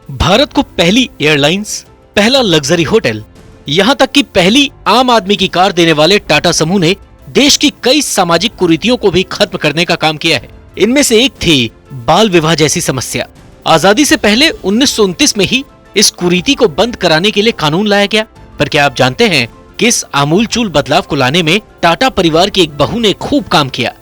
भारत को पहली एयरलाइंस, पहला लग्जरी होटल, यहाँ तक कि पहली आम आदमी की कार देने वाले टाटा समूह ने देश की कई सामाजिक कुरीतियों को भी खत्म करने का काम किया है। इनमें से एक थी बाल विवाह जैसी समस्या। आजादी से पहले 1929 में ही इस कुरीति को बंद कराने के लिए कानून लाया गया। पर क्या आप जानते हैं कि इस आमूलचूल बदलाव को लाने में टाटा परिवार की एक बहू ने खूब काम किया।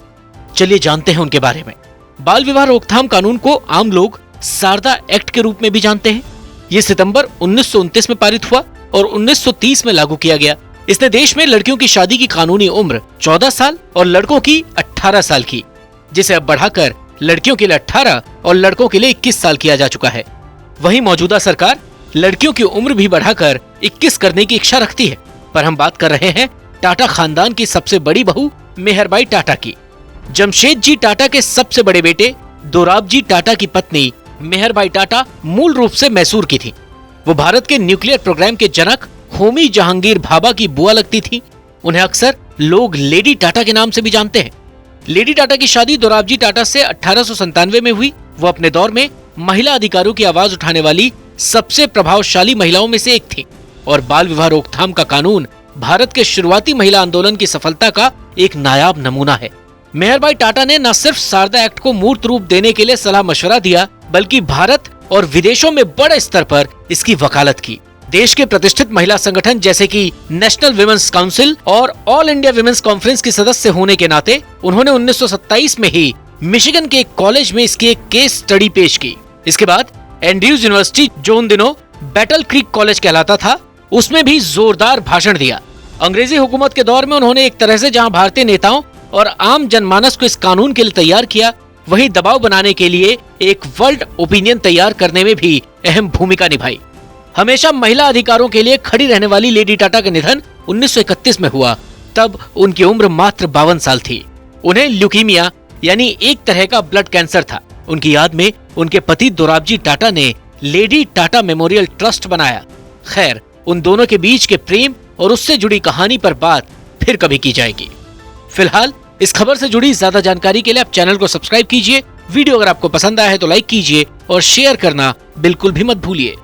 चलिए जानते हैं उनके बारे में। बाल विवाह रोकथाम कानून को आम लोग शारदा एक्ट के रूप में भी जानते हैं। ये सितंबर 1929 में पारित हुआ और 1930 में लागू किया गया। इसने देश में लड़कियों की शादी की कानूनी उम्र 14 साल और लड़कों की 18 साल की, जिसे अब बढ़ाकर लड़कियों के लिए 18 और लड़कों के लिए 21 साल किया जा चुका है। वहीं मौजूदा सरकार लड़कियों की उम्र भी बढ़ाकर 21 करने की इच्छा रखती है। पर हम बात कर रहे हैं टाटा खानदान की सबसे बड़ी बहू मेहरबाई टाटा की। जमशेद जी टाटा के सबसे बड़े बेटे दोराबजी टाटा की पत्नी मेहरबाई टाटा मूल रूप से मैसूर की थी। वो भारत के न्यूक्लियर प्रोग्राम के जनक होमी जहांगीर भाभा की बुआ लगती थी। उन्हें अक्सर लोग लेडी टाटा के नाम से भी जानते हैं। लेडी टाटा की शादी दोराबजी टाटा से 1897 में हुई। वो अपने दौर में महिला अधिकारों की आवाज उठाने वाली सबसे प्रभावशाली महिलाओं में से एक थी और बाल विवाह रोकथाम का कानून भारत के शुरुआती महिला आंदोलन की सफलता का एक नायाब नमूना है। मेहरबाई टाटा ने न सिर्फ शारदा एक्ट को मूर्त रूप देने के लिए सलाह मशवरा दिया, बल्कि भारत और विदेशों में बड़े स्तर पर इसकी वकालत की। देश के प्रतिष्ठित महिला संगठन जैसे कि नेशनल विमेंस काउंसिल और ऑल इंडिया विमेंस कॉन्फ्रेंस की सदस्य होने के नाते उन्होंने 1927 में ही मिशिगन के एक कॉलेज में इसकी एक केस स्टडी पेश की। इसके बाद एंड्रयूज यूनिवर्सिटी, जो उन दिनों बैटल क्रीक कॉलेज कहलाता था, उसमें भी जोरदार भाषण दिया। अंग्रेजी हुकूमत के दौर में उन्होंने एक तरह से जहां भारतीय नेताओं और आम जनमानस को इस कानून के लिए तैयार किया, वहीं दबाव बनाने के लिए एक वर्ल्ड ओपिनियन तैयार करने में भी अहम भूमिका निभाई। हमेशा महिला अधिकारों के लिए खड़ी रहने वाली लेडी टाटा का निधन 1931 में हुआ। तब उनकी उम्र मात्र 52 साल थी। उन्हें ल्यूकीमिया यानी एक तरह का ब्लड कैंसर था। उनकी याद में उनके पति दोराबजी टाटा ने लेडी टाटा मेमोरियल ट्रस्ट बनाया। खैर, उन दोनों के बीच के प्रेम और उससे जुड़ी कहानी पर बात फिर कभी की जाएगी। फिलहाल इस खबर से जुड़ी ज्यादा जानकारी के लिए आप चैनल को सब्सक्राइब कीजिए। वीडियो अगर आपको पसंद आया है तो लाइक कीजिए और शेयर करना बिल्कुल भी मत भूलिए।